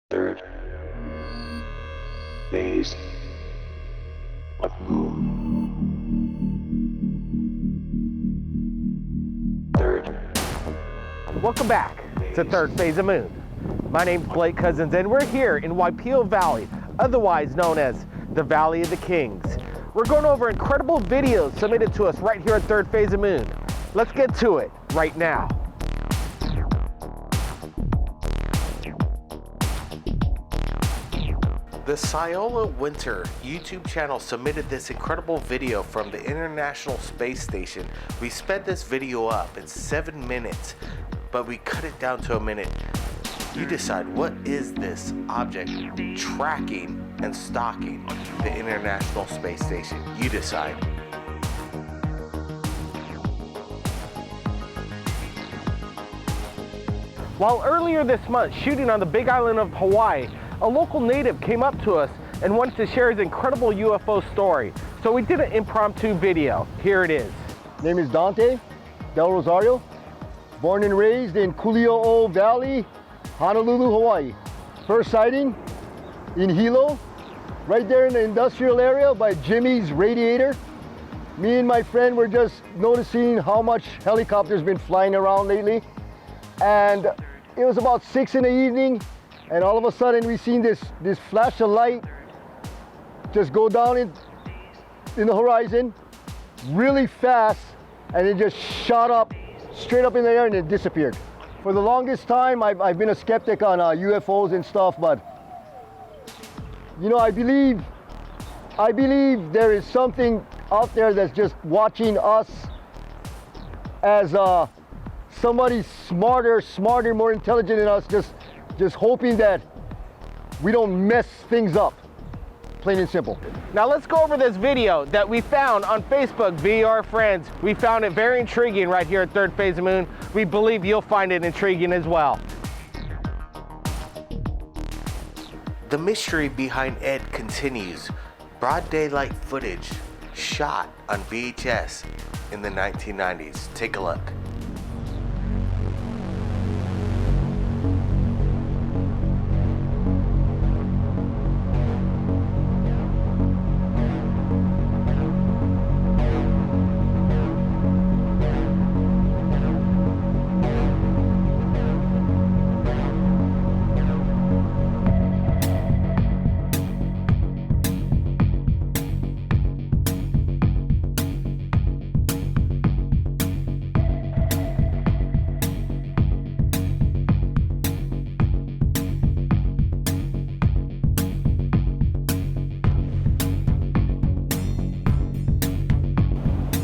Third phase of moon. Welcome back to Third Phase of Moon. My name's Blake Cousins, and we're here in Waipio Valley, otherwise known as the Valley of the Kings. We're going over incredible videos submitted to us right here at Third Phase of Moon. Let's get to it right now. The Ciola Winter YouTube channel submitted this incredible video from the International Space Station. We sped this video up, it's 7 minutes, but we cut it down to a minute. You decide, what is this object tracking and stalking the International Space Station? You decide. While earlier this month shooting on the Big Island of Hawaii, a local native came up to us and wanted to share his incredible UFO story. So we did an impromptu video. Here it is. Name is Dante Del Rosario, born and raised in Kuli'o'o Valley, Honolulu, Hawaii. First sighting in Hilo, right there in the industrial area by Jimmy's Radiator. Me and my friend were just noticing how much helicopters been flying around lately. And it was about 6 in the evening, and all of a sudden we seen this flash of light just go down in the horizon really fast, and it just shot up straight up in the air and it disappeared. For the longest time I've been a skeptic on UFOs and stuff, but you know, I believe there is something out there that's just watching us as somebody smarter, more intelligent than us, just hoping that we don't mess things up, plain and simple. Now let's go over this video that we found on Facebook via our friends. We found it very intriguing right here at Third Phase of Moon. We believe you'll find it intriguing as well. The mystery behind Ed continues. Broad daylight footage shot on VHS in the 1990s. Take a look.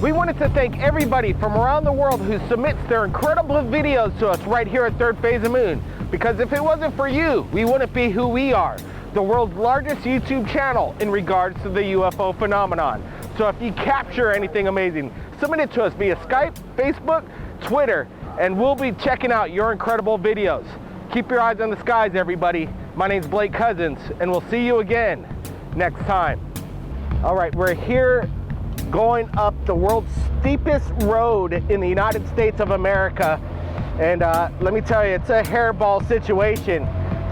We wanted to thank everybody from around the world who submits their incredible videos to us right here at Third Phase of Moon. Because if it wasn't for you, we wouldn't be who we are, the world's largest YouTube channel in regards to the UFO phenomenon. So if you capture anything amazing, submit it to us via Skype, Facebook, Twitter, and we'll be checking out your incredible videos. Keep your eyes on the skies, everybody. My name's Blake Cousins, and we'll see you again next time. All right, we're here going up the world's steepest road in the United States of America, and let me tell you, it's a hairball situation.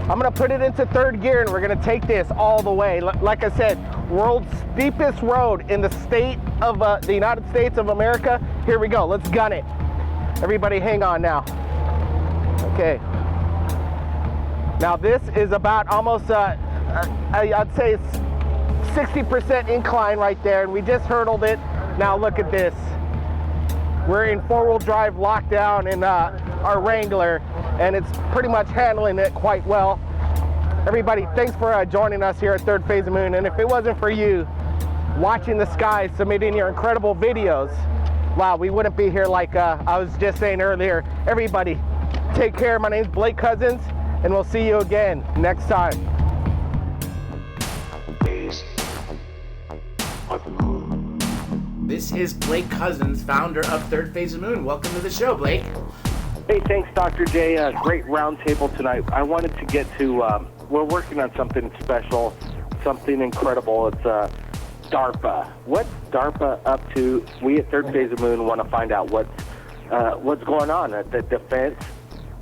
I'm gonna put it into third gear and we're gonna take this all the way. Like I said, world's steepest road in the state of the United States of America. Here we go, let's gun it. Everybody hang on now. Okay. Now this is about almost, I'd say it's 60% incline right there, and we just hurdled it. Now look at this. We're in four-wheel drive lockdown in our Wrangler, and it's pretty much handling it quite well. Everybody, thanks for joining us here at Third Phase of Moon, and if it wasn't for you watching the skies, submitting your incredible videos, wow, we wouldn't be here like I was just saying earlier. Everybody, take care. My name's Blake Cousins, and we'll see you again next time. This is Blake Cousins, founder of Third Phase of Moon. Welcome to the show, Blake. Hey, thanks, Dr. J. Great roundtable tonight. I wanted to get to, we're working on something special, something incredible. It's DARPA. What's DARPA up to? We at Third Phase of Moon want to find out what's going on at the Defense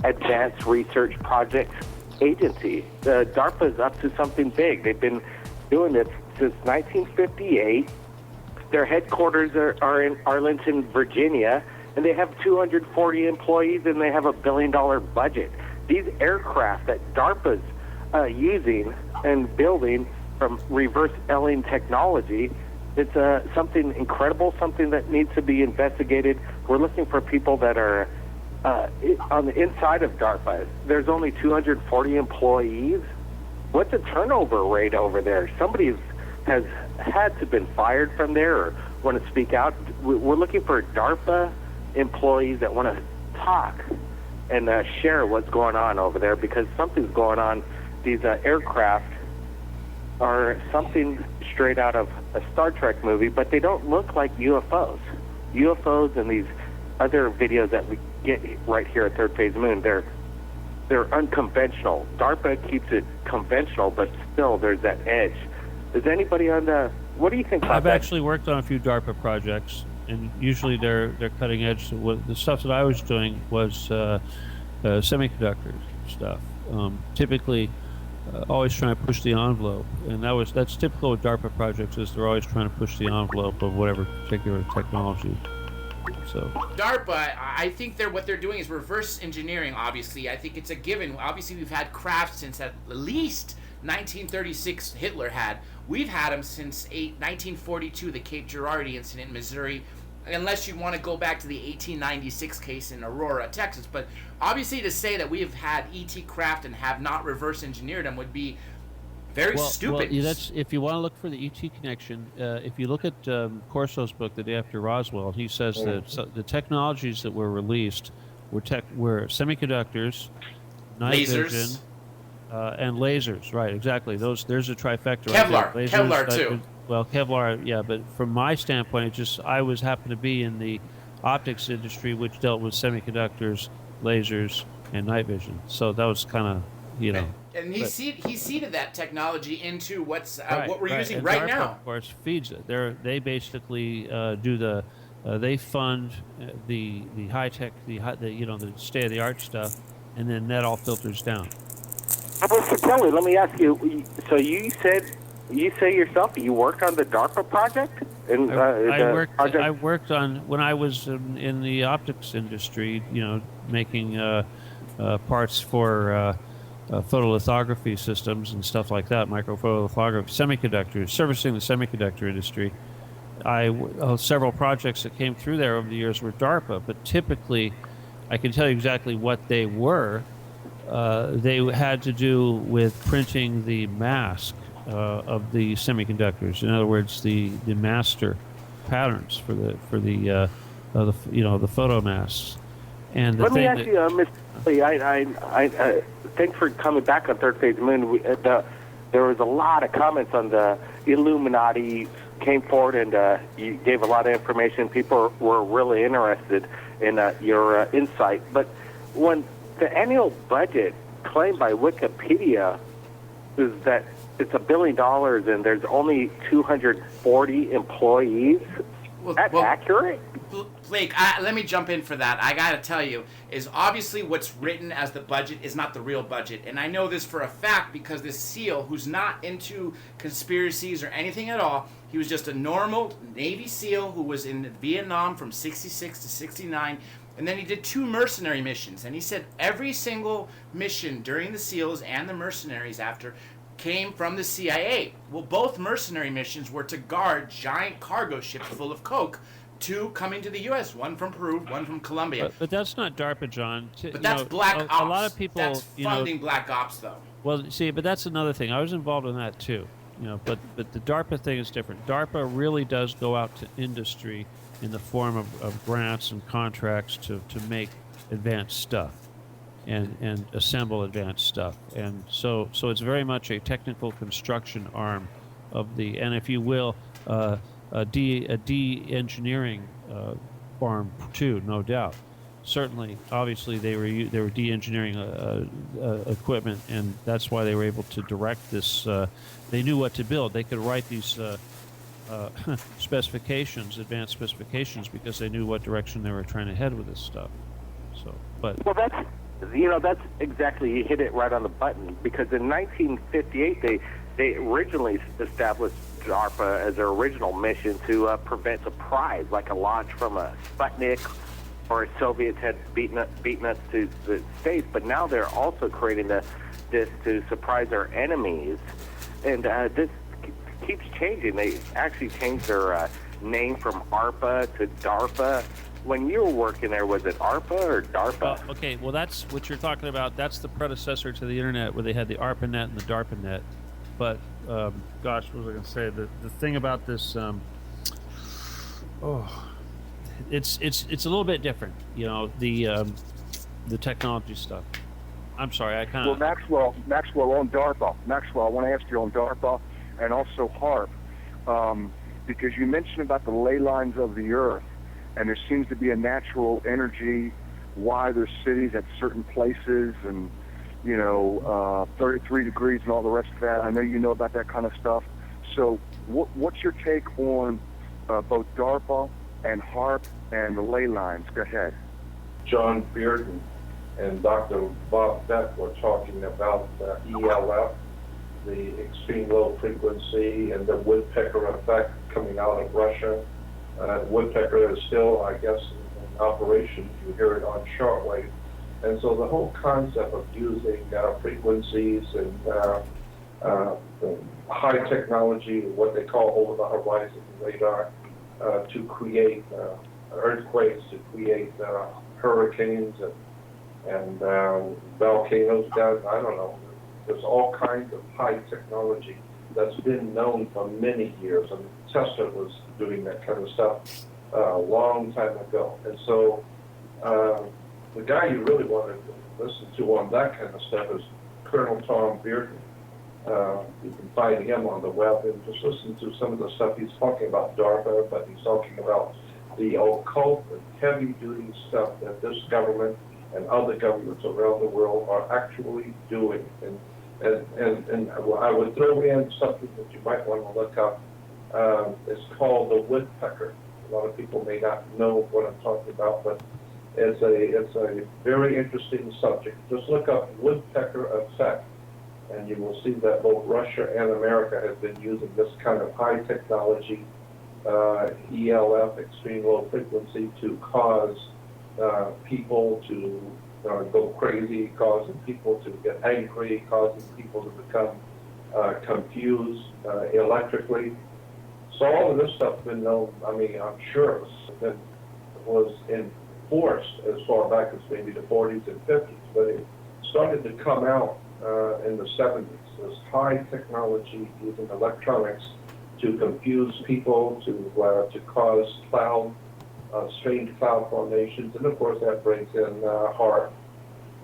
Advanced Research Project agency. DARPA is up to something big. They've been doing this since 1958. Their headquarters are in Arlington, Virginia, and they have 240 employees, and they have $1 billion budget. These aircraft that DARPA's using and building from reverse Elling technology, it's something incredible, something that needs to be investigated. We're looking for people that are on the inside of DARPA. There's only 240 employees. What's the turnover rate over there? Somebody has had to been fired from there or want to speak out. We're looking for DARPA employees that want to talk and share what's going on over there, because something's going on. These aircraft are something straight out of a Star Trek movie, but they don't look like UFOs. UFOs and these other videos that we get right here at Third Phase Moon, they're unconventional. DARPA keeps it conventional, but still there's that edge. Is anybody on the... What do you think about I've that? actually worked on a few DARPA projects, and usually they're cutting edge. The stuff that I was doing was semiconductor stuff. Typically, always trying to push the envelope, and that's typical of DARPA projects. Is they're always trying to push the envelope of whatever particular technology. So DARPA, I think what they're doing is reverse engineering. Obviously, I think it's a given. Obviously, we've had craft since at least 1936. Hitler had. We've had them since 1942, the Cape Girardeau incident in Missouri. Unless you want to go back to the 1896 case in Aurora, Texas. But obviously to say that we have had ET craft and have not reverse engineered them would be very stupid. Well, that's, if you want to look for the ET connection, if you look at Corso's book, The Day After Roswell, he says that the technologies that were released were semiconductors, night vision, and lasers. Right, exactly. There's a trifecta. Kevlar, right there. Kevlar too. Well, Kevlar, yeah, but from my standpoint, I happened to be in the optics industry, which dealt with semiconductors, lasers, and night vision. So that was kind of, And he seeded that technology into what we're using and right DARPA, now. of course, feeds it. They basically do they fund the high tech, the state of the art stuff, and then that all filters down. Mr. Kelly, let me ask you. So you say yourself you worked on the DARPA project? I worked on, when I was in the optics industry, making parts for photolithography systems and stuff like that, microphotolithography, semiconductors, servicing the semiconductor industry. Several projects that came through there over the years were DARPA, but typically, I can tell you exactly what they were. They had to do with printing the mask of the semiconductors. In other words, the master patterns for the photo masks. And let me ask you, Mr. Lee, I thanks for coming back on Third Phase Moon. There was a lot of comments on the Illuminati came forward, and you gave a lot of information. People were really interested in your insight. But when the annual budget claimed by Wikipedia is that it's $1 billion and there's only 240 employees, that's accurate? Blake, let me jump in for that. I got to tell you, is obviously what's written as the budget is not the real budget. And I know this for a fact because this SEAL, who's not into conspiracies or anything at all, he was just a normal Navy SEAL who was in Vietnam from 66 to 69. And then he did 2 mercenary missions. And he said every single mission during the SEALs and the mercenaries after came from the CIA. Well, both mercenary missions were to guard giant cargo ships full of coke, 2 coming to the U.S., 1 from Peru, 1 from Colombia. But that's not DARPA, John. But that's black ops. A lot of people... That's funding black ops, though. Well, see, but that's another thing. I was involved in that, too. But the DARPA thing is different. DARPA really does go out to industry in the form of grants and contracts to make advanced stuff and assemble advanced stuff. And so it's very much a technical construction arm of the, and if you will, a de-engineering arm too, no doubt. Certainly, obviously, they were de-engineering equipment, and that's why they were able to direct this. They knew what to build. They could write these specifications, advanced specifications, because they knew what direction they were trying to head with this stuff. So, but well, You know, that's exactly, you hit it right on the button, because in 1958 they originally established DARPA as their original mission to prevent surprise, like a launch from a Sputnik, or Soviets had beaten us to the space. But now they're also creating this to surprise our enemies, and this keeps changing. They actually changed their name from ARPA to DARPA. When you were working there, was it ARPA or DARPA? Okay, well, that's what you're talking about. That's the predecessor to the internet, where they had the ARPANET and the DARPANET. But gosh, what was I going to say? The thing about this, it's a little bit different. You know, the technology stuff. I'm sorry, I kind of. Well, Maxwell on DARPA. Maxwell, I want to ask you on DARPA and also HARP, because you mentioned about the ley lines of the Earth, and there seems to be a natural energy why there's cities at certain places, and 33 degrees and all the rest of that. I know you know about that kind of stuff. So what's your take on both DARPA and HARP and the ley lines? Go ahead. John Bearden and Dr. Bob Beck were talking about ELF, the extreme low frequency, and the woodpecker effect coming out of Russia. Woodpecker is still, I guess, in operation. You hear it on shortwave. And so the whole concept of using frequencies and high technology, what they call over the horizon radar, to create earthquakes, to create hurricanes and volcanoes down, I don't know. There's all kinds of high technology that's been known for many years. And Tesla was doing that kind of stuff a long time ago. And so the guy you really want to listen to on that kind of stuff is Colonel Tom Bearden. You can find him on the web and just listen to some of the stuff he's talking about DARPA, but he's talking about the occult and heavy-duty stuff that this government and other governments around the world are actually doing. And I would throw in something that you might want to look up. It's called the woodpecker. A lot of people may not know what I'm talking about, but it's a very interesting subject. Just look up woodpecker effect, and you will see that both Russia and America have been using this kind of high technology, ELF, extreme low frequency, to cause people to go crazy, causing people to get angry, causing people to become confused electrically. So all of this stuff has been known. I mean, I'm sure it was enforced as far back as maybe the 40s and 50s, but it started to come out in the 70s. This high technology using electronics to confuse people, to cause strange cloud formations, and of course that brings in HARP.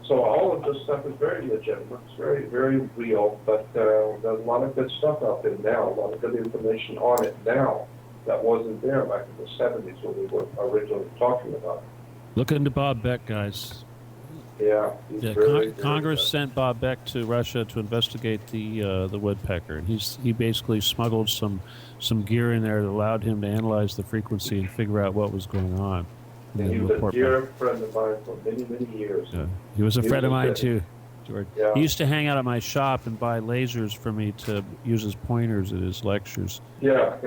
So all of this stuff is very legitimate. It's very, very real, but there's a lot of good stuff out there now, a lot of good information on it now that wasn't there back in the 70s when we were originally talking about it. Look into Bob Beck, guys. Yeah. Congress sent Bob Beck to Russia to investigate the woodpecker, and he basically smuggled some gear in there that allowed him to analyze the frequency and figure out what was going on. And he was a dear friend of mine for many, many years. Yeah. He was a friend of mine too, George. Yeah. He used to hang out at my shop and buy lasers for me to use as pointers at his lectures. Yeah.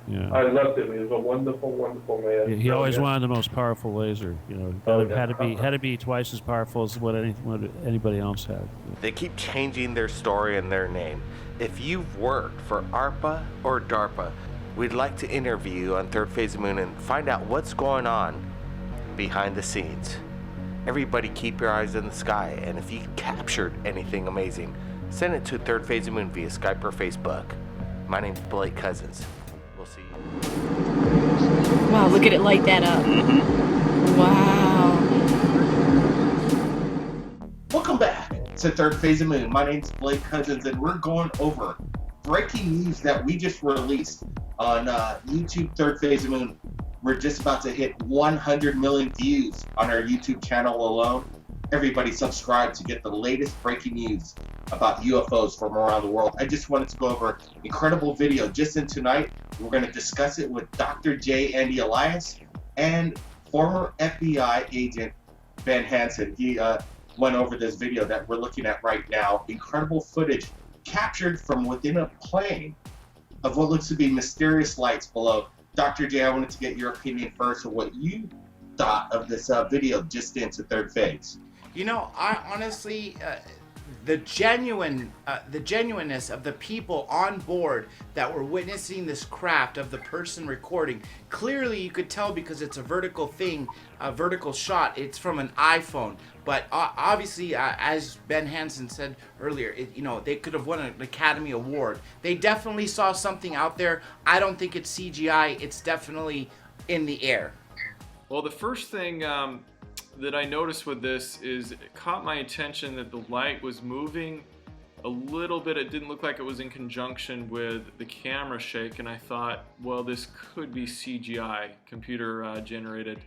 Yeah. I loved him. He was a wonderful, wonderful man. He always wanted the most powerful laser. Had to be twice as powerful as what anybody else had. They keep changing their story and their name. If you've worked for ARPA or DARPA, we'd like to interview you on Third Phase of the Moon and find out what's going on behind the scenes. Everybody keep your eyes in the sky, and if you captured anything amazing, send it to Third Phase of the Moon via Skype or Facebook. My name's Blake Cousins. We'll see you. Wow, look at it light that up. Wow. Welcome back to Third Phase of the Moon. My name's Blake Cousins, and we're going over breaking news that we just released on YouTube Third Phase of the Moon. We're just about to hit 100 million views on our YouTube channel alone. Everybody subscribe to get the latest breaking news about UFOs from around the world. I just wanted to go over an incredible video just in tonight. We're going to discuss it with Dr. J. Andy Elias and former FBI agent Ben Hansen. went over this video that we're looking at right now. Incredible footage captured from within a plane of what looks to be mysterious lights below. Dr. J, I wanted to get your opinion first of what you thought of this video just into third phase. You know, I honestly, the genuineness of the people on board that were witnessing this craft, of the person recording, clearly you could tell because it's a vertical thing, a vertical shot. It's from an iPhone, but obviously, as Ben Hansen said earlier, you know, they could have won an Academy Award. They definitely saw something out there. I don't think it's CGI. It's definitely in the air. Well, the first thing that I noticed with this is it caught my attention that the light was moving a little bit. It didn't look like it was in conjunction with the camera shake, and I thought, well, this could be CGI, computer generated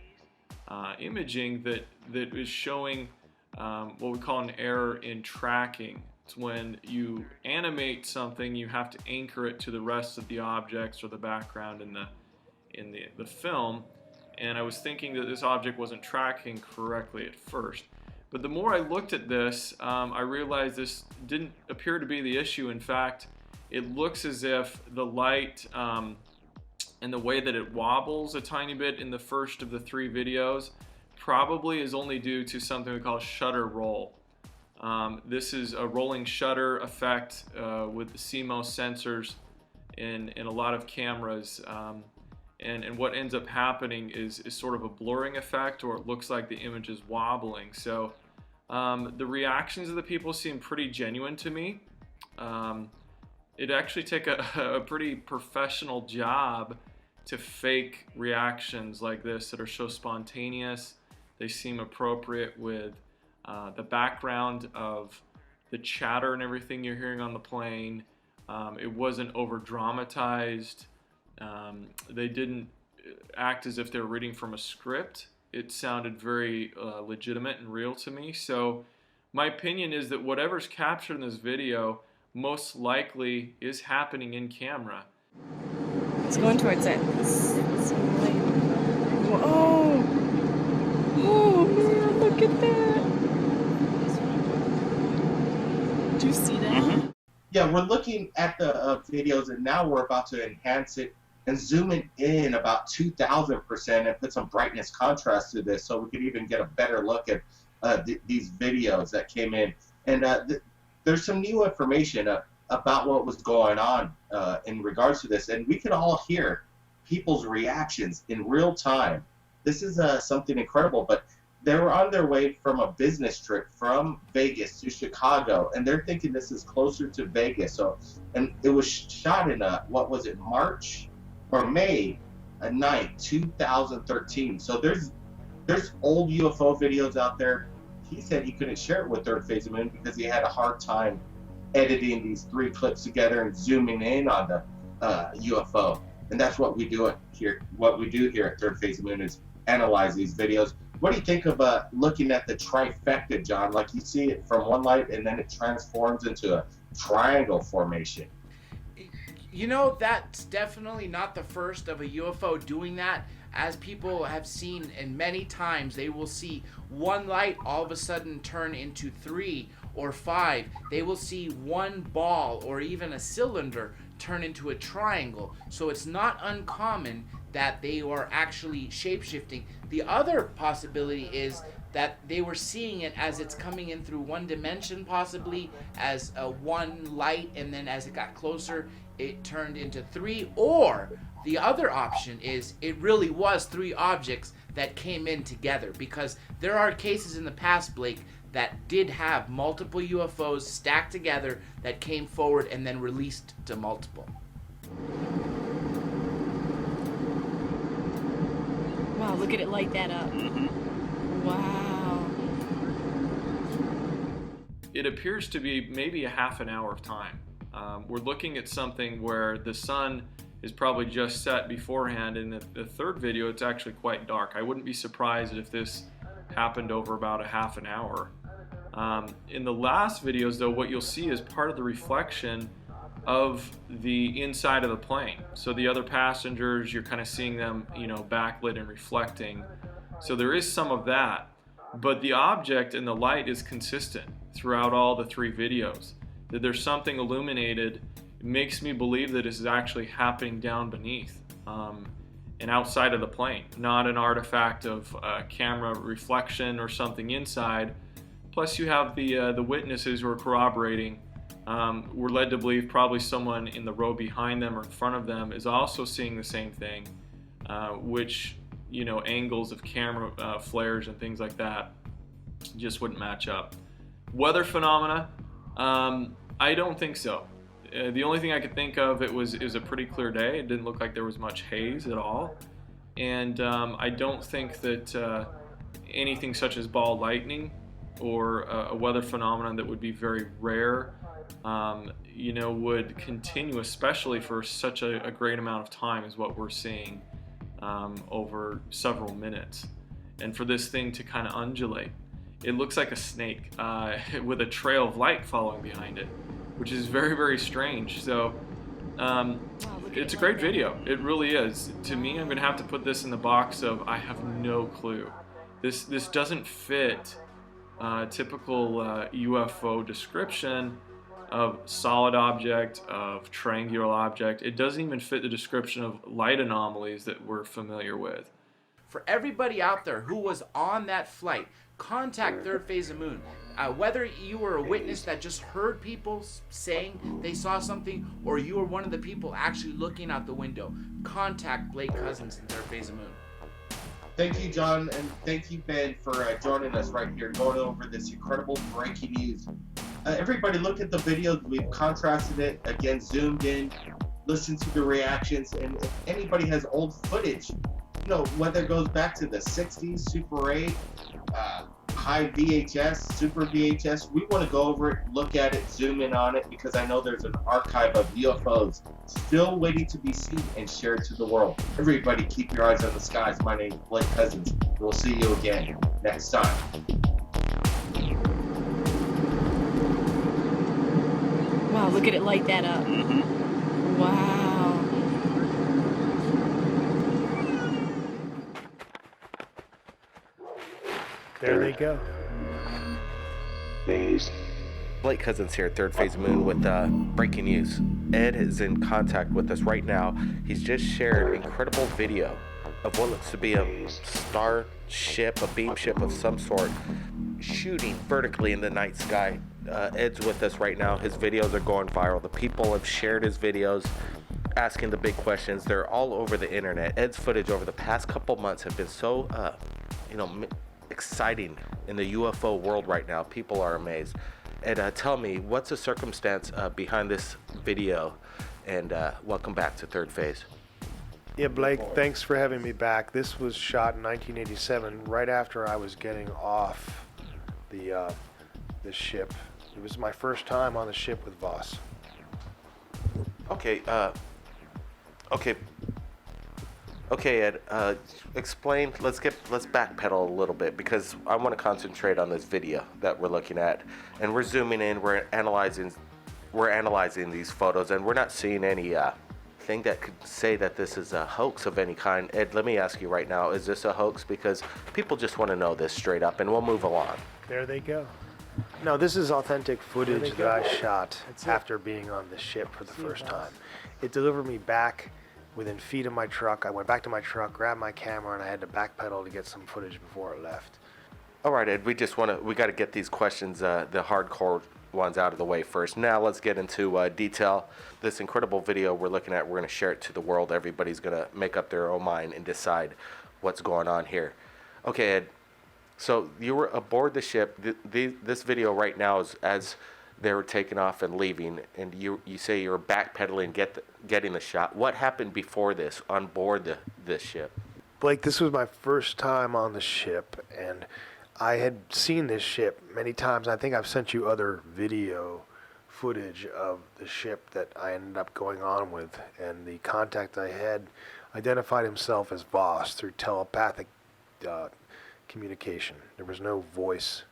imaging that is showing what we call an error in tracking. It's when you animate something, you have to anchor it to the rest of the objects or the background in the film. And I was thinking that this object wasn't tracking correctly at first. But the more I looked at this, I realized this didn't appear to be the issue. In fact, it looks as if the light and the way that it wobbles a tiny bit in the first of the 3 videos probably is only due to something we call shutter roll. This is a rolling shutter effect with the CMOS sensors in a lot of cameras. And what ends up happening is sort of a blurring effect, or it looks like the image is wobbling. So the reactions of the people seem pretty genuine to me. It actually take a pretty professional job to fake reactions like this that are so spontaneous. They seem appropriate with the background of the chatter and everything you're hearing on the plane. It wasn't over dramatized. They didn't act as if they were reading from a script. It sounded very legitimate and real to me. So my opinion is that whatever's captured in this video most likely is happening in camera. It's going towards it. Whoa! Oh man, look at that! Did you see that? Mm-hmm. Yeah, we're looking at the videos, and now we're about to enhance it and zoom it in about 2,000% and put some brightness contrast to this, so we could even get a better look at these videos that came in. And there's some new information about what was going on in regards to this, and we can all hear people's reactions in real time. This is something incredible, but they were on their way from a business trip from Vegas to Chicago, and they're thinking this is closer to Vegas. So, and it was shot in what was it, March or May 9th, 2013. So there's old UFO videos out there. He said he couldn't share it with Third Phase of Moon because he had a hard time editing these 3 clips together and zooming in on the UFO. And that's what we do here. What we do here at Third Phase of Moon is analyze these videos. What do you think of looking at the trifecta, John? Like, you see it from one light and then it transforms into a triangle formation. You know, that's definitely not the first of a UFO doing that. As people have seen, and many times they will see one light all of a sudden turn into 3 or 5. They will see one ball or even a cylinder turn into a triangle. So it's not uncommon that they are actually shape-shifting. The other possibility is that they were seeing it as it's coming in through one dimension, possibly as one light, and then as it got closer it turned into 3. Or the other option is it really was 3 objects that came in together, because there are cases in the past, Blake, that did have multiple UFOs stacked together that came forward and then released to multiple. Wow, look at it light that up. Mm-hmm. Wow. It appears to be maybe a half an hour of time. We're looking at something where the sun is probably just set beforehand. In the third video, it's actually quite dark. I wouldn't be surprised if this happened over about a half an hour. In the last videos, though, what you'll see is part of the reflection of the inside of the plane. So the other passengers, you're kind of seeing them, you know, backlit and reflecting. So there is some of that. But the object and the light is consistent throughout all the 3 videos. That there's something illuminated. It makes me believe that this is actually happening down beneath and outside of the plane, not an artifact of camera reflection or something inside. Plus you have the witnesses who are corroborating. We're led to believe probably someone in the row behind them or in front of them is also seeing the same thing, which, you know, angles of camera flares and things like that just wouldn't match up. Weather phenomena, I don't think so. The only thing I could think of, it was a pretty clear day. It didn't look like there was much haze at all. And I don't think that anything such as ball lightning or a weather phenomenon that would be very rare, you know, would continue, especially for such a great amount of time as what we're seeing over several minutes. And for this thing to kind of undulate, it looks like a snake with a trail of light following behind it, which is very, very strange. So it's a great video. It really is. To me, I'm going to have to put this in the box of I have no clue. This doesn't fit typical UFO description of solid object, of triangular object. It doesn't even fit the description of light anomalies that we're familiar with. For everybody out there who was on that flight, contact Third Phase of Moon. Whether you were a witness that just heard people saying they saw something, or you were one of the people actually looking out the window, contact Blake Cousins in Third Phase of Moon. Thank you, John, and thank you, Ben, for joining us right here, going over this incredible breaking news. Everybody, look at the videos. We've contrasted it, again, zoomed in, listen to the reactions, and if anybody has old footage, you know, whether it goes back to the 60s, Super 8, high VHS, Super VHS, we want to go over it, look at it, zoom in on it, because I know there's an archive of UFOs still waiting to be seen and shared to the world. Everybody, keep your eyes on the skies. My name is Blake Cousins. We'll see you again next time. Wow, look at it light that up. Wow. There they go. Blake Cousins here at Third Phase Moon with breaking news. Ed is in contact with us right now. He's just shared incredible video of what looks to be a star ship, a beam ship of some sort, shooting vertically in the night sky. Ed's with us right now. His videos are going viral. The people have shared his videos, asking the big questions. They're all over the internet. Ed's footage over the past couple months have been so, exciting in the UFO world right now. People are amazed. And tell me, what's the circumstance behind this video? And welcome back to Third Phase. Yeah, Blake, thanks for having me back. This was shot in 1987, right after I was getting off the ship. It was my first time on the ship with Voss. Okay, Ed, explain, let's backpedal a little bit, because I want to concentrate on this video that we're looking at, and we're zooming in, we're analyzing these photos, and we're not seeing any thing that could say that this is a hoax of any kind. Ed, let me ask you right now, is this a hoax? Because people just want to know this straight up, and we'll move along. There they go. No, this is authentic footage that I shot after being on the ship for the first time. It delivered me back within feet of my truck. I went back to my truck, grabbed my camera, and I had to backpedal to get some footage before it left. All right, Ed, we got to get these questions, the hardcore ones, out of the way first. Now let's get into detail. This incredible video we're looking at, we're going to share it to the world. Everybody's going to make up their own mind and decide what's going on here. Okay, Ed, so you were aboard the ship. This video right now is as they were taking off and leaving, and you say you were backpedaling, getting the shot. What happened before this on board this ship? Blake, this was my first time on the ship, and I had seen this ship many times. I think I've sent you other video footage of the ship that I ended up going on with, and the contact I had identified himself as Voss through telepathic communication. There was no voice.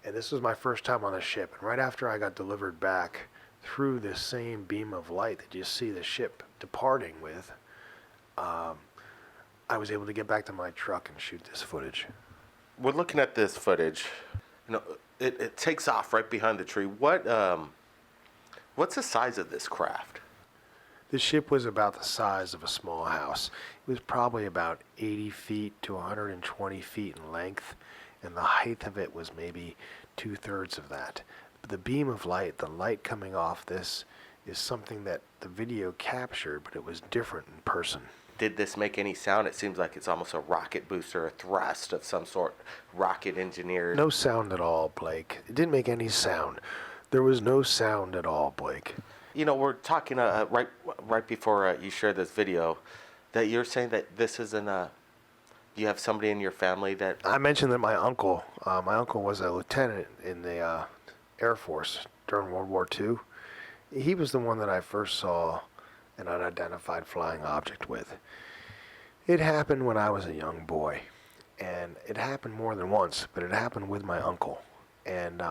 And this was my first time on the ship. And right after I got delivered back through this same beam of light that you see the ship departing with, I was able to get back to my truck and shoot this footage. We're looking at this footage. It takes off right behind the tree. What's the size of this craft? The ship was about the size of a small house. It was probably about 80 feet to 120 feet in length, and the height of it was maybe 2/3 of that. But the beam of light, the light coming off this, is something that the video captured, but it was different in person. Did this make any sound? It seems like it's almost a rocket booster, a thrust of some sort, rocket engineered. No sound at all, Blake. It didn't make any sound. There was no sound at all, Blake. We're talking right before you shared this video, that you're saying that this isn't you have somebody in your family that... I mentioned that my uncle was a lieutenant in the Air Force during World War II. He was the one that I first saw an unidentified flying object with. It happened when I was a young boy, and it happened more than once, but it happened with my uncle. And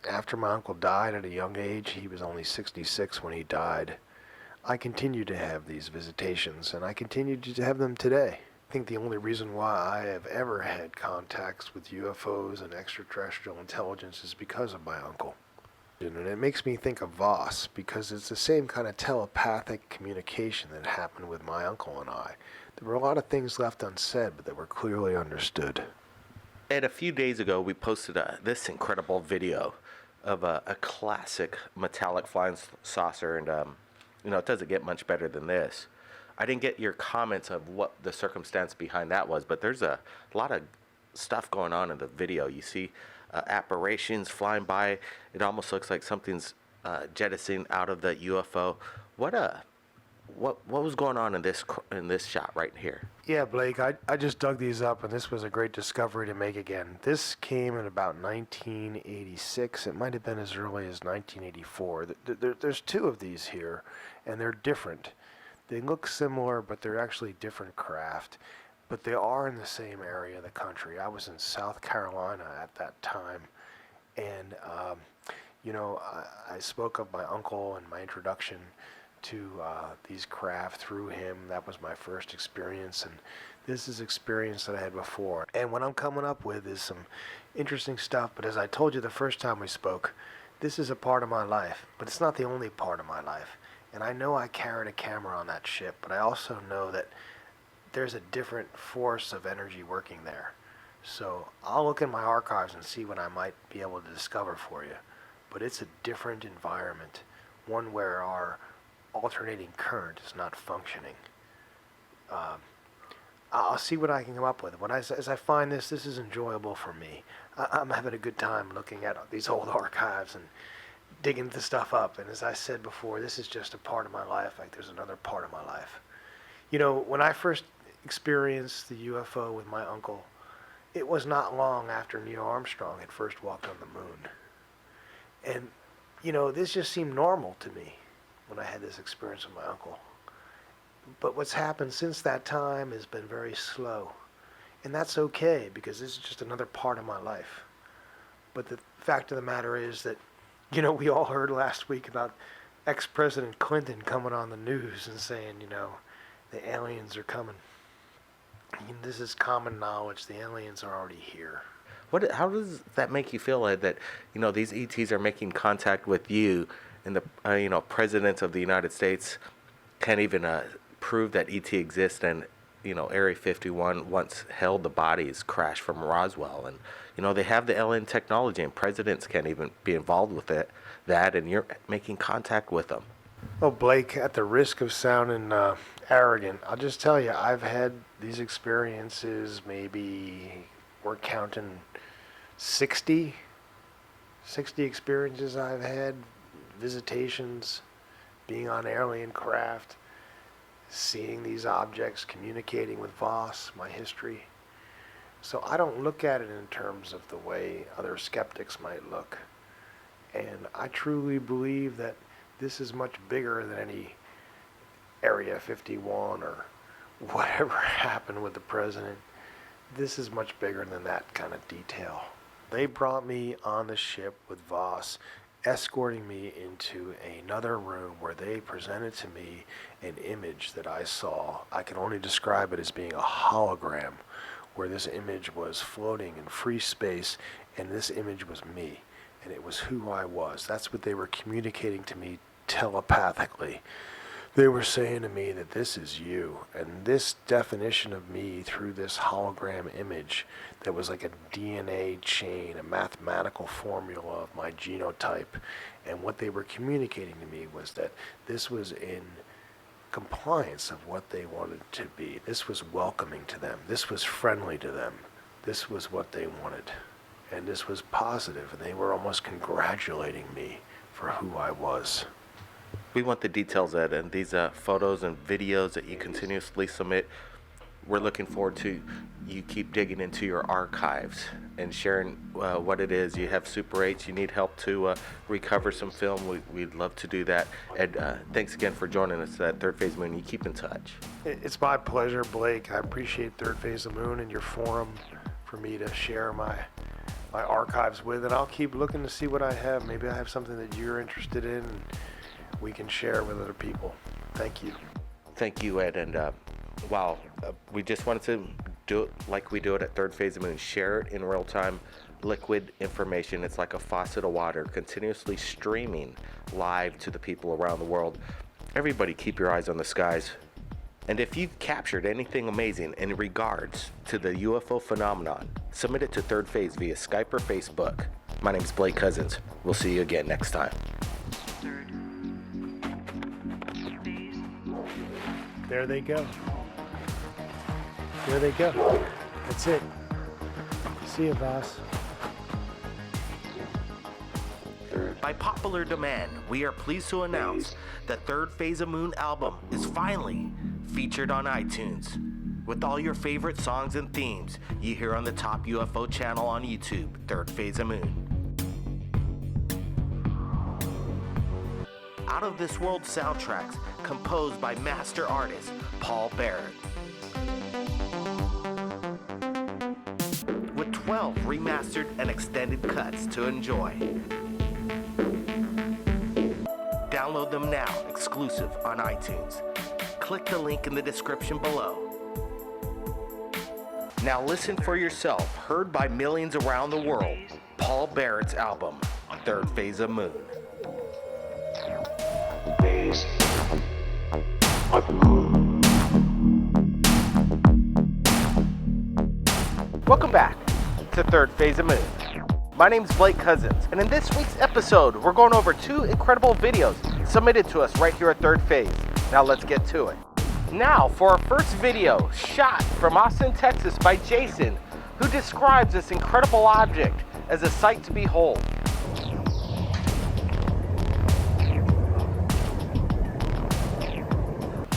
after my uncle died at a young age, he was only 66 when he died, I continued to have these visitations, and I continue to have them today. I think the only reason why I have ever had contacts with UFOs and extraterrestrial intelligence is because of my uncle. And it makes me think of Voss, because it's the same kind of telepathic communication that happened with my uncle and I. There were a lot of things left unsaid, but that were clearly understood. Ed, a few days ago, we posted this incredible video of a classic metallic flying saucer, and it doesn't get much better than this. I didn't get your comments of what the circumstance behind that was, but there's a lot of stuff going on in the video. You see apparitions flying by. It almost looks like something's jettisoning out of the UFO. What was going on in this shot right here? Yeah, Blake, I just dug these up, and this was a great discovery to make again. This came in about 1986. It might have been as early as 1984. There's two of these here, and they're different. They look similar, but they're actually different craft. But they are in the same area of the country. I was in South Carolina at that time, and I spoke of my uncle and my introduction to these craft through him. That was my first experience, and this is experience that I had before. And what I'm coming up with is some interesting stuff, but as I told you the first time we spoke, this is a part of my life, but it's not the only part of my life. And I know I carried a camera on that ship, but I also know that there's a different force of energy working there. So I'll look in my archives and see what I might be able to discover for you. But it's a different environment, one where our alternating current is not functioning. I'll see what I can come up with. As I find this is enjoyable for me. I'm having a good time looking at these old archives and digging the stuff up. And as I said before, this is just a part of my life, like there's another part of my life. When I first experienced the UFO with my uncle, it was not long after Neil Armstrong had first walked on the moon. And, this just seemed normal to me when I had this experience with my uncle. But what's happened since that time has been very slow. And that's okay, because this is just another part of my life. But the fact of the matter is that, we all heard last week about ex-President Clinton coming on the news and saying, the aliens are coming. This is common knowledge. The aliens are already here. How does that make you feel, Ed, that these ETs are making contact with you, and the president of the United States can't even prove that ET exists, and Area 51 once held the bodies crashed from Roswell, and they have the alien technology, and presidents can't even be involved with that, and you're making contact with them. Oh, Blake, at the risk of sounding arrogant, I'll just tell you, I've had these experiences, maybe we're counting 60 experiences I've had, visitations, being on alien craft, seeing these objects, communicating with Voss, my history. So I don't look at it in terms of the way other skeptics might look. And I truly believe that this is much bigger than any Area 51 or whatever happened with the president. This is much bigger than that kind of detail. They brought me on the ship with Voss, escorting me into another room where they presented to me an image that I saw. I can only describe it as being a hologram, where this image was floating in free space, and this image was me, and it was who I was. That's what they were communicating to me telepathically. They were saying to me that this is you, and this definition of me through this hologram image that was like a DNA chain, a mathematical formula of my genotype, and what they were communicating to me was that this was in compliance of what they wanted to be. This was welcoming to them. This was friendly to them. This was what they wanted, and this was positive, and they were almost congratulating me for who I was. We want the details, Ed, and these photos and videos that you continuously submit. We're looking forward to you keep digging into your archives and sharing what it is. You have Super 8s. You need help to recover some film. We'd love to do that. Ed, thanks again for joining us at Third Phase Moon. You keep in touch. It's my pleasure, Blake. I appreciate Third Phase of Moon and your forum for me to share my archives with, and I'll keep looking to see what I have. Maybe I have something that you're interested in, and we can share with other people. Thank you. Thank you, Ed. And wow, we just wanted to do it like we do it at Third Phase of Moon. Share it in real time, liquid information. It's like a faucet of water, continuously streaming live to the people around the world. Everybody keep your eyes on the skies. And if you've captured anything amazing in regards to the UFO phenomenon, submit it to Third Phase via Skype or Facebook. My name's Blake Cousins. We'll see you again next time. There they go. There they go. That's it. See you, boss. By popular demand, we are pleased to announce the Third Phase of Moon album is finally featured on iTunes. With all your favorite songs and themes you hear on the top UFO channel on YouTube, Third Phase of Moon. Out of This World soundtracks composed by master artist Paul Barrett. With 12 remastered and extended cuts to enjoy. Download them now, exclusive on iTunes. Click the link in the description below. Now listen for yourself, heard by millions around the world, Paul Barrett's album, Third Phase of Moon. Welcome back to Third Phase of Moon. My name's Blake Cousins, and in this week's episode, we're going over 2 incredible videos submitted to us right here at Third Phase. Now let's get to it. Now for our first video, shot from Austin, Texas by Jason, who describes this incredible object as a sight to behold.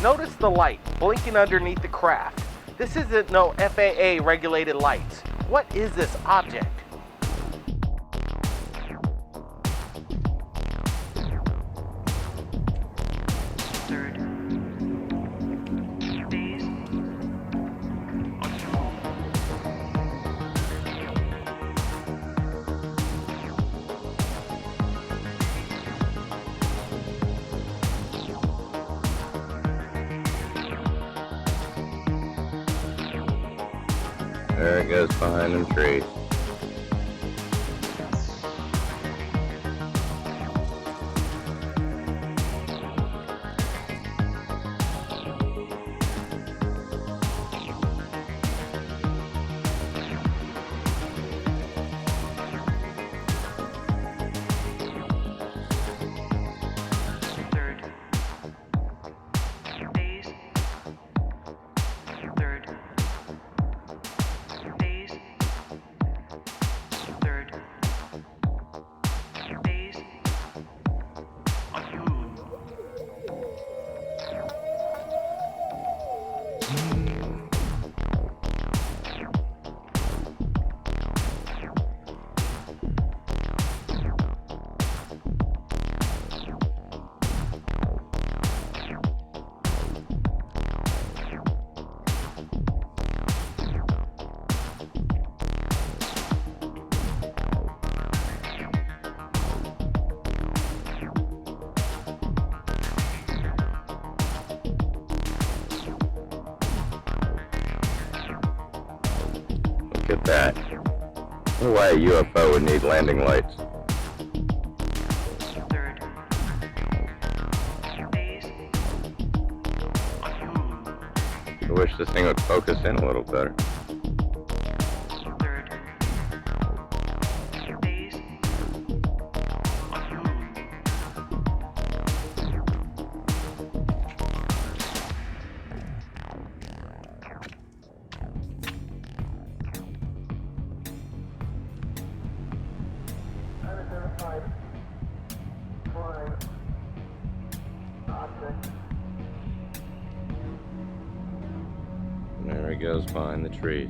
Notice the light blinking underneath the craft. This isn't no FAA regulated lights. What is this object? There it goes behind them trees. at that. Why a UFO would need landing lights. I wish this thing would focus in a little better. And there he goes behind the trees.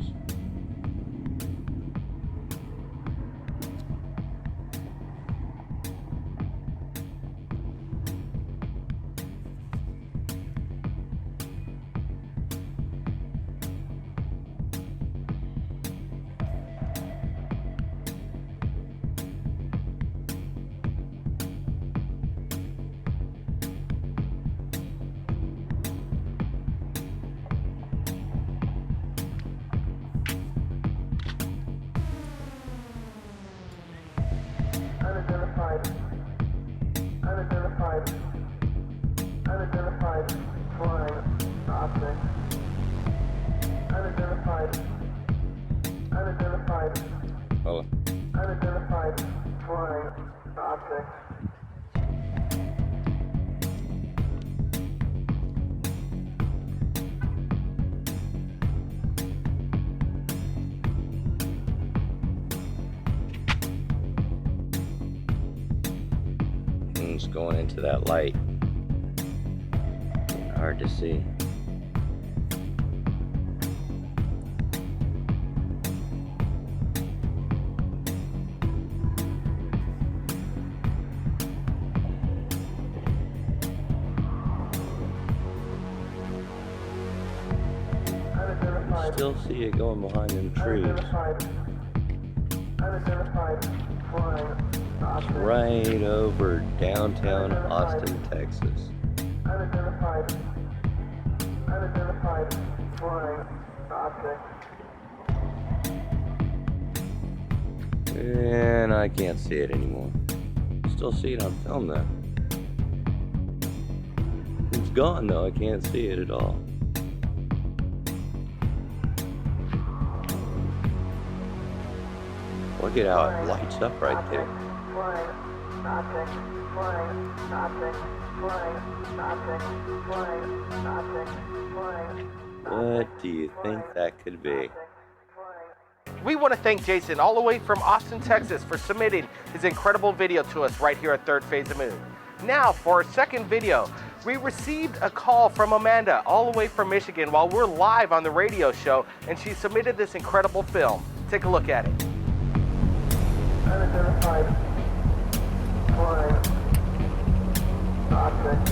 Hello. Unidentified flying object. It's going into that light. Hard to see. Still see it going behind them trees. It's right over downtown Austin, Texas. Unidentified flying object. And I can't see it anymore. Still see it on film though. It's gone though, I can't see it at all. Look at how it lights up right there. What do you think that could be? We want to thank Jason all the way from Austin, Texas for submitting his incredible video to us right here at Third Phase of Moon. Now for our second video, we received a call from Amanda all the way from Michigan while we're live on the radio show, and she submitted this incredible film. Take a look at it. Unidentified flying object.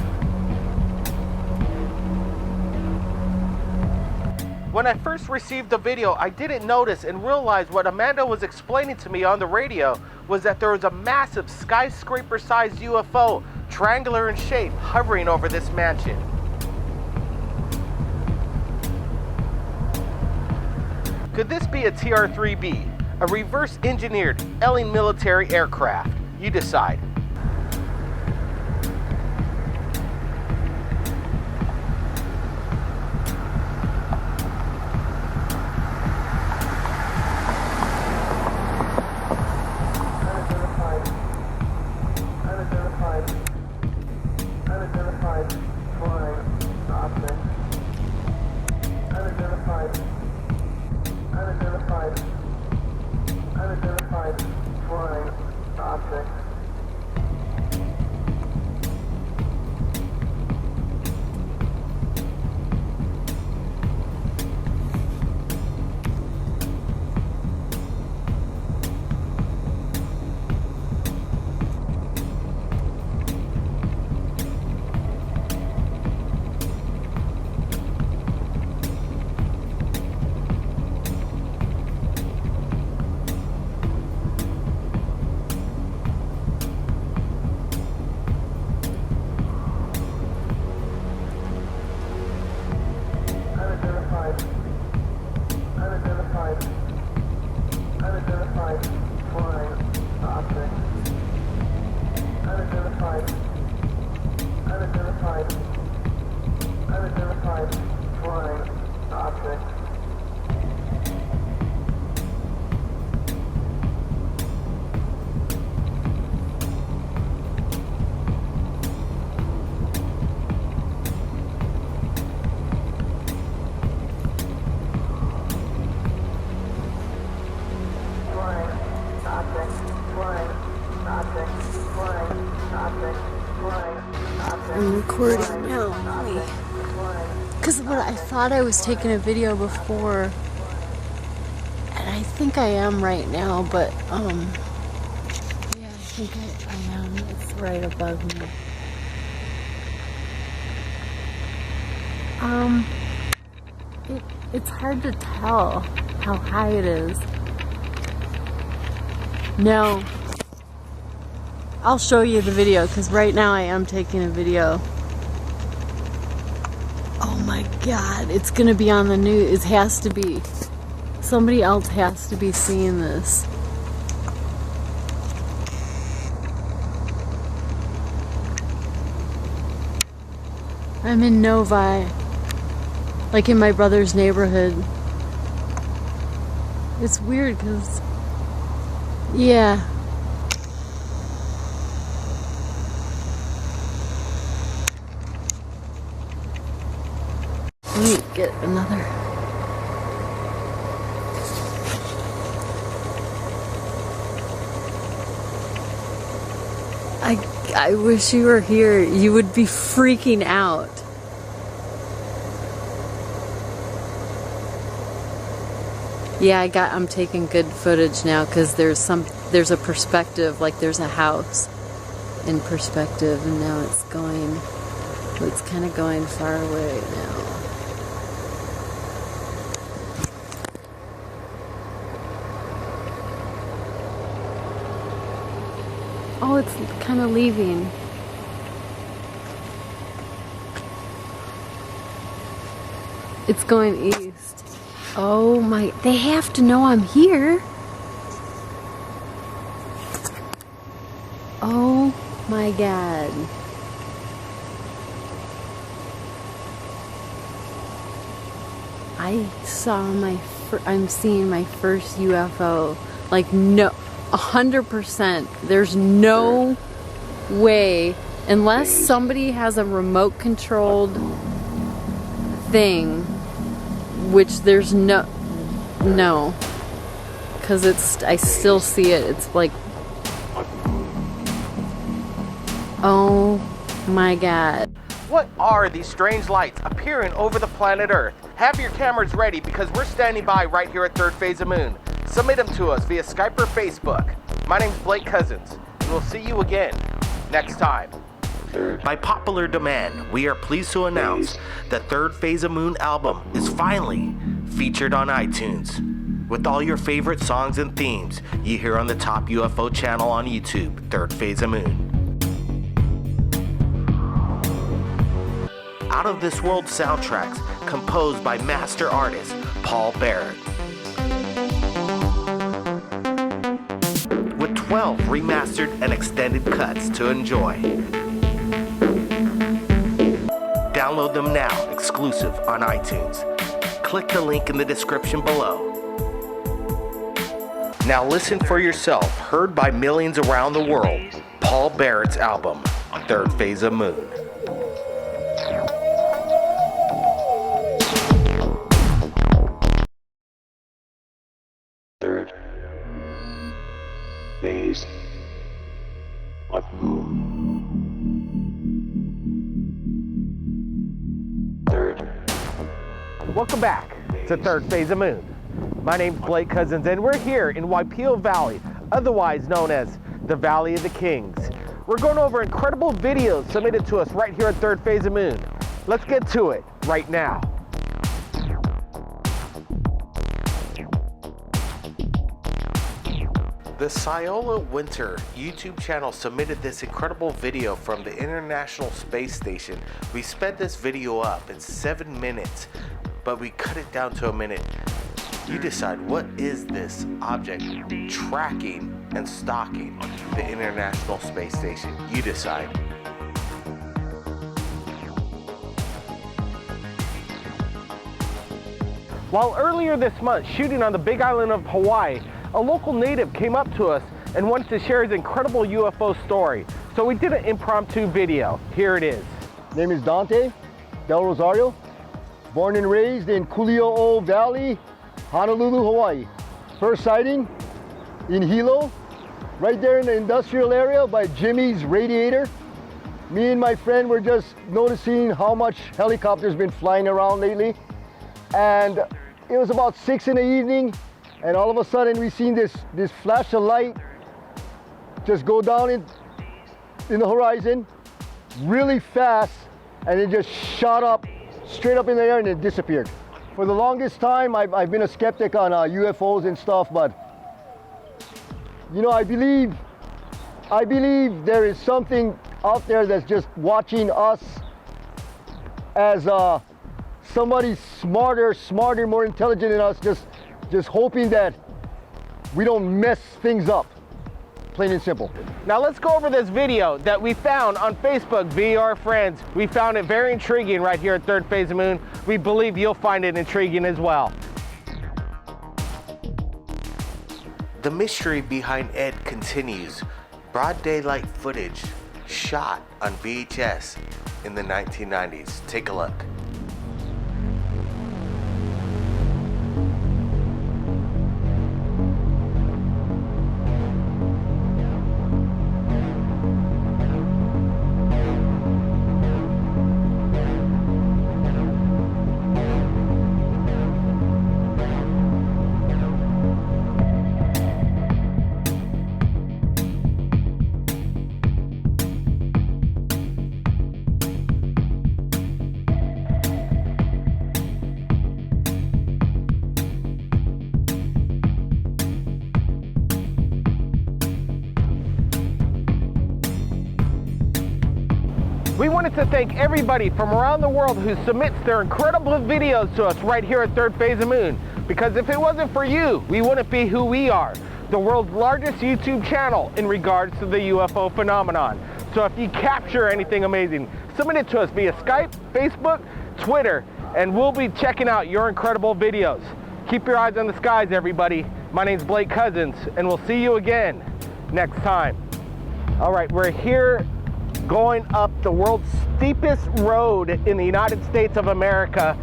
When I first received the video, I didn't notice and realize what Amanda was explaining to me on the radio was that there was a massive skyscraper-sized UFO, triangular in shape, hovering over this mansion. Could this be a TR-3B? A reverse-engineered alien military aircraft? You decide. Unidentified flying object. Unidentified flying object. I'm recording now. Because I thought I was taking a video before, and I think I am right now, but yeah, I think I am. It's right above me. It's hard to tell how high it is. No. I'll show you the video, because right now I am taking a video. Oh my god, it's gonna be on the news. It has to be. Somebody else has to be seeing this. I'm in Novi. Like in my brother's neighborhood. It's weird because, yeah. Let me get another. I wish you were here. You would be freaking out. Yeah, I'm taking good footage now because there's a perspective, like there's a house in perspective, and now it's kind of going far away now. Oh, it's kind of leaving. It's going east. Oh my, they have to know I'm here. Oh my god. I'm seeing my first UFO. Like, no, 100%. There's no way, unless somebody has a remote controlled thing, which there's no, because I still see it. It's like, oh my god. What are these strange lights appearing over the planet Earth? Have your cameras ready because we're standing by right here at Third Phase of Moon. Submit them to us via Skype or Facebook. My name's Blake Cousins, and we'll see you again next time. By popular demand, we are pleased to announce the Third Phase of Moon album is finally featured on iTunes. With all your favorite songs and themes you hear on the top UFO channel on YouTube, Third Phase of Moon. Out of This World soundtracks composed by master artist Paul Barrett. With 12 remastered and extended cuts to enjoy. Download them now, exclusive on iTunes. Click the link in the description below. Now listen for yourself, heard by millions around the world, Paul Barrett's album, Third Phase of Moon. Third Phase of Moon. Welcome back to Third Phase of Moon. My name's Blake Cousins, and we're here in Waipio Valley, otherwise known as the Valley of the Kings. We're going over incredible videos submitted to us right here at Third Phase of Moon. Let's get to it right now. The Ciola Winter YouTube channel submitted this incredible video from the International Space Station. We sped this video up in 7 minutes, but we cut it down to a minute. You decide, what is this object tracking and stalking the International Space Station? You decide. While earlier this month shooting on the Big Island of Hawaii, a local native came up to us and wanted to share his incredible UFO story. So we did an impromptu video. Here it is. Name is Dante Del Rosario. Born and raised in Kuli'o'o Valley, Honolulu, Hawaii. First sighting in Hilo, right there in the industrial area by Jimmy's Radiator. Me and my friend were just noticing how much helicopters been flying around lately. And it was about 6 in the evening, and all of a sudden we seen this flash of light just go down in the horizon really fast, and it just shot up straight up in the air and it disappeared. For the longest time, I've been a skeptic on UFOs and stuff, but you know, I believe there is something out there that's just watching us as somebody smarter, more intelligent than us, just hoping that we don't mess things up, plain and simple. Now let's go over this video that we found on Facebook via our friends. We found it very intriguing right here at Third Phase of Moon. We believe you'll find it intriguing as well. The mystery behind Ed continues. Broad daylight footage shot on VHS in the 1990s. Take a look. We wanted to thank everybody from around the world who submits their incredible videos to us right here at Third Phase of Moon. Because if it wasn't for you, we wouldn't be who we are, the world's largest YouTube channel in regards to the UFO phenomenon. So if you capture anything amazing, submit it to us via Skype, Facebook, Twitter, and we'll be checking out your incredible videos. Keep your eyes on the skies, everybody. My name's Blake Cousins, and we'll see you again next time. All right, we're here going up the world's steepest road in the United States of America.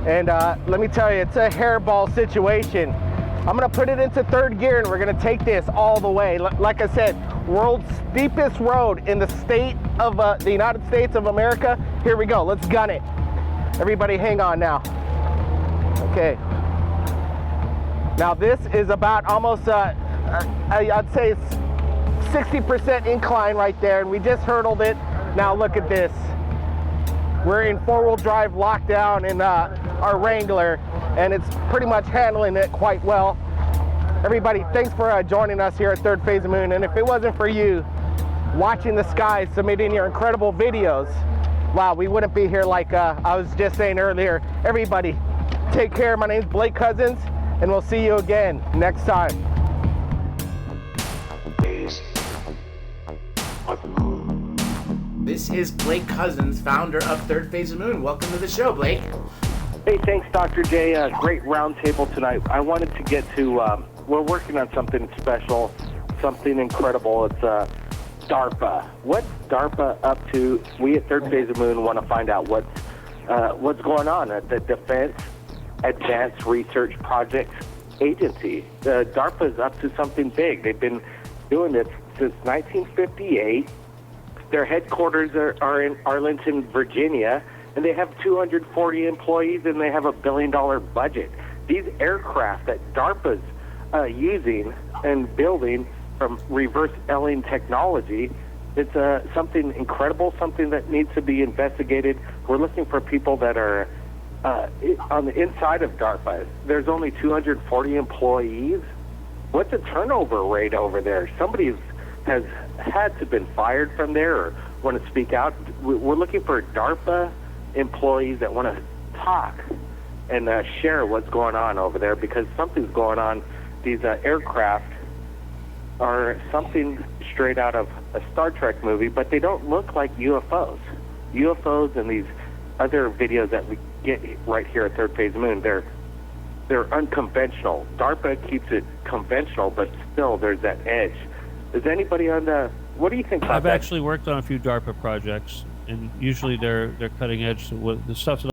And let me tell you, it's a hairball situation. I'm gonna put it into third gear and we're gonna take this all the way. Like I said, world's steepest road in the state of the United States of America. Here we go, let's gun it. Everybody hang on now. Okay. Now this is about almost, I'd say 60% incline right there, and we just hurdled it. Now look at this. We're in four-wheel drive lockdown in our Wrangler, and it's pretty much handling it quite well. Everybody, thanks for joining us here at Third Phase of Moon, and if it wasn't for you watching the skies, submitting your incredible videos, wow, we wouldn't be here like I was just saying earlier. Everybody, take care. My name's Blake Cousins, and we'll see you again next time. This is Blake Cousins, founder of Third Phase of Moon. Welcome to the show, Blake. Hey, thanks, Dr. J. Great roundtable tonight. I wanted to get to, we're working on something special, something incredible. It's DARPA. What's DARPA up to? We at Third Phase of Moon want to find out what's going on at the Defense Advanced Research Projects Agency. DARPA is up to something big. They've been doing this since 1958. Their headquarters are in Arlington, Virginia, and they have 240 employees, and they have $1 billion budget. These aircraft that DARPA's using and building from reverse Elling technology, it's something incredible, something that needs to be investigated. We're looking for people that are on the inside of DARPA. There's only 240 employees. What's the turnover rate over there? Somebody has had to been fired from there or want to speak out. We're looking for DARPA employees that want to talk and share what's going on over there, because something's going on. These aircraft are something straight out of a Star Trek movie, but they don't look like UFOs. UFOs and these other videos that we get right here at Third Phase Moon, they're unconventional. DARPA keeps it conventional, but still there's that edge. Is anybody on the, what do you think about I've that? actually worked on a few DARPA projects, and usually they're cutting edge. The stuff that